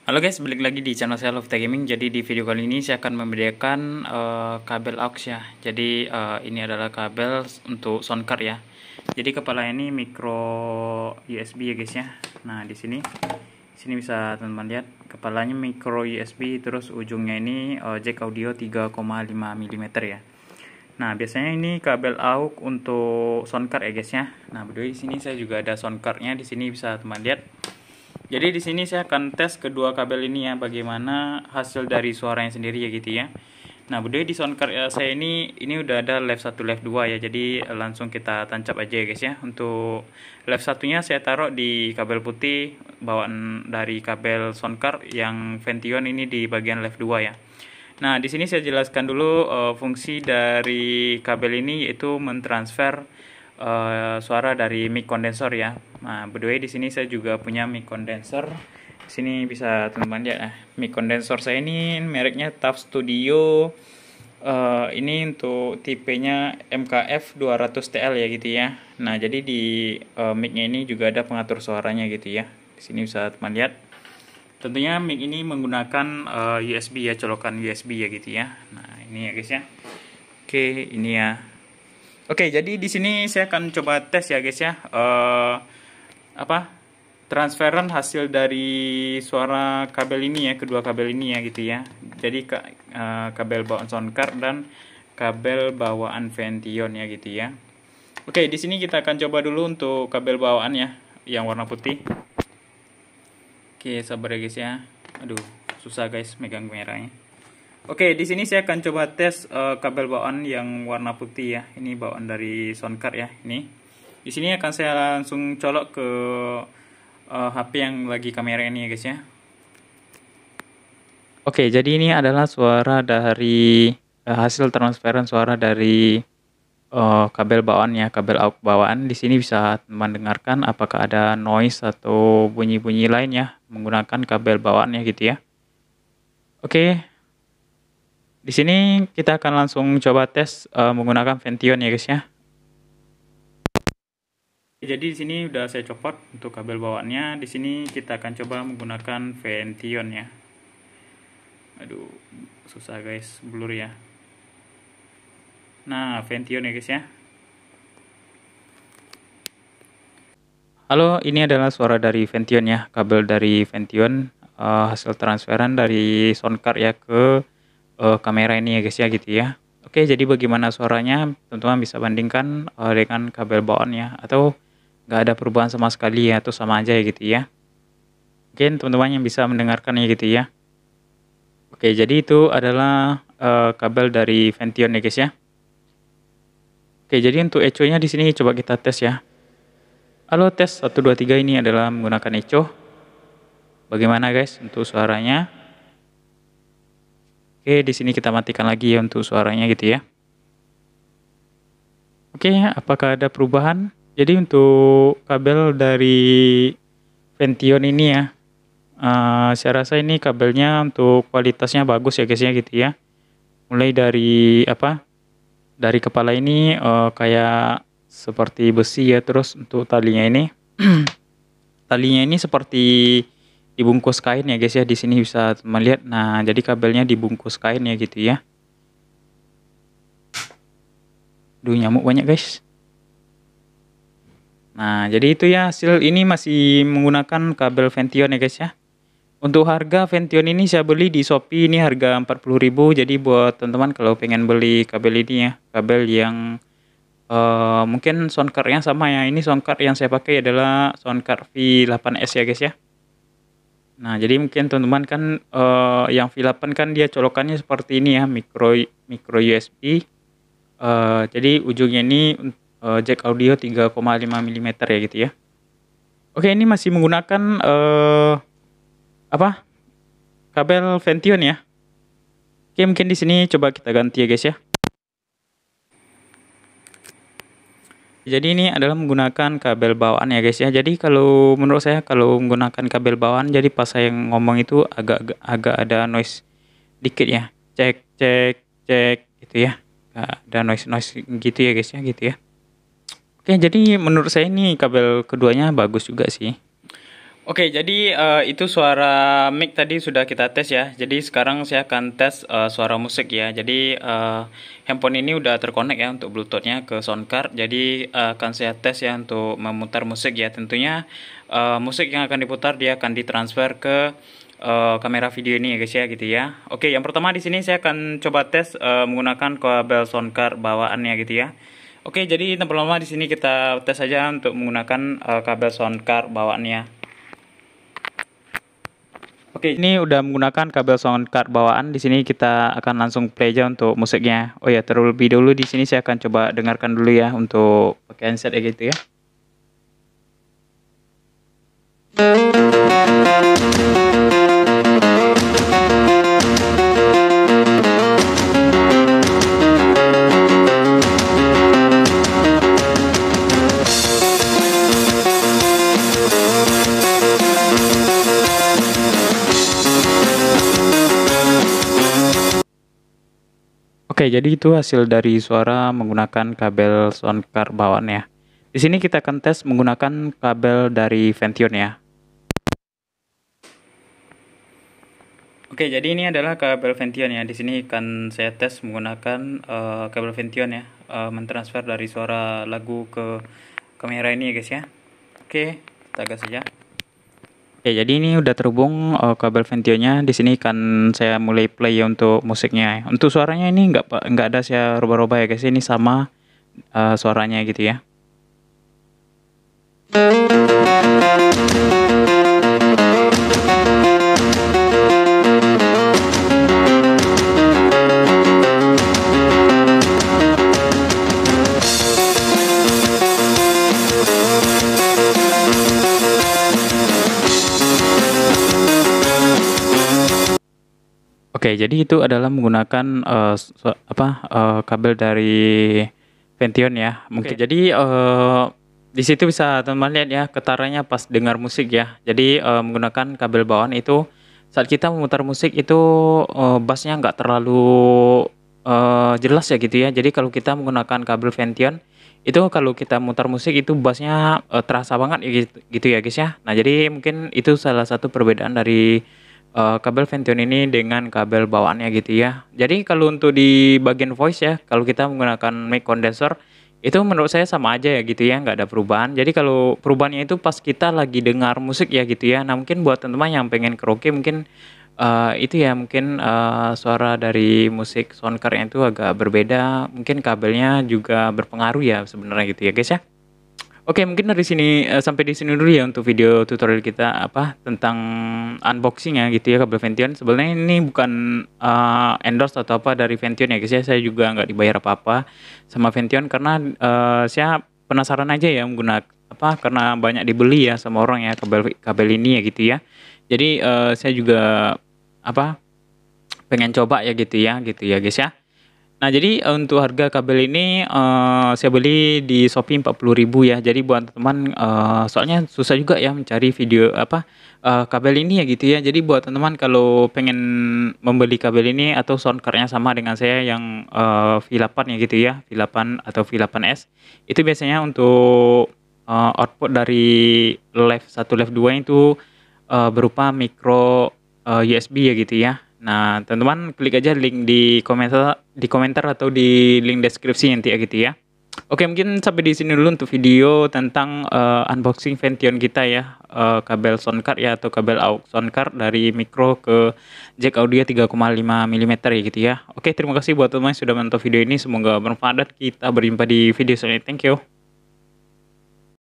Halo guys, balik lagi di channel saya Love Gaming. Jadi di video kali ini saya akan membedakan kabel aux ya. Jadi ini adalah kabel untuk sound card ya. Jadi kepala ini micro USB ya guys ya. Nah di sini bisa teman-teman lihat kepalanya micro USB, terus ujungnya ini jack audio 3,5 mm ya. Nah biasanya ini kabel aux untuk sound card ya guys ya. Nah berdua di sini saya juga ada sound cardnya, di sini bisa teman lihat. Jadi di sini saya akan tes kedua kabel ini ya, bagaimana hasil dari suaranya sendiri ya gitu ya. Nah, berdua di sound card saya ini udah ada left 1 left 2 ya. Jadi langsung kita tancap aja ya guys ya. Untuk left satunya saya taruh di kabel putih bawaan dari kabel sound card yang Vention ini di bagian left 2 ya. Nah, di sini saya jelaskan dulu fungsi dari kabel ini, yaitu mentransfer suara dari mic condenser ya. Nah, by the way di sini saya juga punya mic condenser. Di sini bisa teman-teman lihat. Mic condenser saya ini mereknya TAF Studio. Ini untuk tipenya MKF 200TL ya gitu ya. Nah, jadi di mic-nya ini juga ada pengatur suaranya gitu ya. Di sini bisa teman lihat. Tentunya mic ini menggunakan USB ya, colokan USB ya gitu ya. Nah, ini ya guys ya. Oke, ini ya. Oke, jadi di sini saya akan coba tes ya guys ya, transferan hasil dari suara kabel ini ya, kedua kabel ini ya gitu ya. Jadi kabel bawaan sound card dan kabel bawaan Vention ya gitu ya. Oke, di sini kita akan coba dulu untuk kabel bawaan ya, yang warna putih. Oke, sabar ya guys ya. Aduh, susah guys megang merahnya. Oke, di sini saya akan coba tes kabel bawaan yang warna putih ya. Ini bawaan dari sound card ya. Ini. Di sini akan saya langsung colok ke HP yang lagi kamera ini ya guys ya. Oke, jadi ini adalah suara dari hasil transferan suara dari kabel bawaan ya, kabel aux bawaan. Di sini bisa mendengarkan apakah ada noise atau bunyi-bunyi lain ya menggunakan kabel bawaan ya gitu ya. Oke. Di sini kita akan langsung coba tes menggunakan Vention ya guys ya. Jadi di sini udah saya copot untuk kabel bawaannya. Di sini kita akan coba menggunakan Vention ya. Aduh, susah guys, blur ya. Nah, Vention ya guys ya. Halo, ini adalah suara dari Vention ya, kabel dari Vention, hasil transferan dari sound card ya ke kamera ini ya guys ya gitu ya. Oke, jadi bagaimana suaranya teman-teman bisa bandingkan dengan kabel bawaan ya, atau nggak ada perubahan sama sekali ya, atau sama aja ya gitu ya. Mungkin teman-teman yang bisa mendengarkan ya gitu ya. Oke, jadi itu adalah kabel dari Vention ya guys ya. Oke, jadi untuk echo-nya di sini coba kita tes ya. Halo, tes 1 2 3, ini adalah menggunakan echo. Bagaimana guys untuk suaranya? Oke, di sini kita matikan lagi ya untuk suaranya gitu ya. Oke, apakah ada perubahan? Jadi untuk kabel dari Vention ini ya, saya rasa ini kabelnya untuk kualitasnya bagus ya guys ya gitu ya. Mulai dari dari kepala ini kayak seperti besi ya, terus untuk talinya ini talinya ini seperti dibungkus kain ya guys ya. Di sini bisa melihat. Nah, jadi kabelnya dibungkus kain ya gitu ya. Duh, nyamuk banyak guys. Nah, jadi itu ya, hasil ini masih menggunakan kabel Vention ya guys ya. Untuk harga Vention ini saya beli di Shopee, ini harga 40.000. Jadi buat teman-teman kalau pengen beli kabel ini ya, kabel yang mungkin sound card-nya sama ya. Ini sound card yang saya pakai adalah sound card V8S ya guys ya. Nah, jadi mungkin teman-teman kan yang V8 kan dia colokannya seperti ini ya, micro USB. Jadi ujungnya ini jack audio 3,5 mm ya gitu ya. Oke, ini masih menggunakan kabel Vention ya. Oke, mungkin di sini coba kita ganti ya guys ya. Jadi ini adalah menggunakan kabel bawaan ya guys ya. Jadi kalau menurut saya kalau menggunakan kabel bawaan, jadi pas saya ngomong itu agak ada noise dikit ya. Cek cek cek gitu ya. Ada noise gitu ya guys ya gitu ya. Oke, jadi menurut saya ini kabel keduanya bagus juga sih. Oke, jadi itu suara mic tadi sudah kita tes ya. Jadi sekarang saya akan tes suara musik ya. Jadi handphone ini udah terkonek ya untuk Bluetooth-nya ke soundcard. Jadi akan saya tes ya untuk memutar musik ya. Tentunya musik yang akan diputar dia akan ditransfer ke kamera video ini ya guys ya gitu ya. Oke, yang pertama di sini saya akan coba tes menggunakan kabel soundcard bawaannya gitu ya. Oke, jadi tanpa lama di sini kita tes saja untuk menggunakan kabel soundcard bawaannya. Oke, ini udah menggunakan kabel soundcard bawaan. Di sini kita akan langsung play aja untuk musiknya. Oh ya, terlebih dulu di sini saya akan coba dengarkan dulu ya untuk pakai handset ya gitu ya. Oke, jadi itu hasil dari suara menggunakan kabel soundcard bawaan ya. Di sini kita akan tes menggunakan kabel dari Vention ya. Oke, jadi ini adalah kabel Vention ya. Di sini akan saya tes menggunakan kabel Vention ya, mentransfer dari suara lagu ke kamera ini ya guys ya. Oke, kita gas saja. Oke, jadi ini udah terhubung kabel Ventionnya. Di sini kan saya mulai play ya untuk musiknya. Untuk suaranya ini nggak ada saya rubah-rubah ya guys. Ini sama suaranya gitu ya. Oke, jadi itu adalah menggunakan kabel dari Vention ya. Mungkin jadi di situ bisa teman-teman lihat ya getarannya pas dengar musik ya. Jadi menggunakan kabel bawaan itu saat kita memutar musik itu bassnya nggak terlalu jelas ya gitu ya. Jadi kalau kita menggunakan kabel Vention itu kalau kita mutar musik itu bassnya terasa banget ya gitu ya guys ya. Nah jadi mungkin itu salah satu perbedaan dari kabel Vention ini dengan kabel bawaannya gitu ya. Jadi kalau untuk di bagian voice ya, kalau kita menggunakan mic condenser itu menurut saya sama aja ya gitu ya, nggak ada perubahan. Jadi kalau perubahannya itu pas kita lagi dengar musik ya gitu ya. Nah mungkin buat teman-teman yang pengen karaoke mungkin itu ya mungkin suara dari musik soundcard-nya itu agak berbeda. Mungkin kabelnya juga berpengaruh ya sebenarnya gitu ya guys ya. Oke, mungkin dari sini sampai di sini dulu ya untuk video tutorial kita tentang unboxing ya gitu ya kabel Vention. Sebenarnya ini bukan endorse atau apa dari Vention ya guys ya. Saya juga nggak dibayar apa-apa sama Vention karena saya penasaran aja ya menggunakan karena banyak dibeli ya sama orang ya kabel ini ya gitu ya. Jadi saya juga pengen coba ya gitu ya guys ya. Nah, jadi untuk harga kabel ini saya beli di Shopee 40.000 ya. Jadi buat teman soalnya susah juga ya mencari video kabel ini ya gitu ya. Jadi buat teman-teman kalau pengen membeli kabel ini atau soundcard-nya sama dengan saya yang V8 ya gitu ya, V8 atau V8S. Itu biasanya untuk output dari Live 1 Live 2 itu berupa micro USB ya gitu ya. Nah, teman-teman klik aja link di komentar atau di link deskripsi nanti ya gitu ya. Oke, mungkin sampai di sini dulu untuk video tentang unboxing Vention kita ya, kabel soundcard ya atau kabel aux soundcard dari micro ke jack audio 3,5 mm ya gitu ya. Oke, terima kasih buat teman-teman yang sudah menonton video ini, semoga bermanfaat. Kita berjumpa di video selanjutnya. Thank you.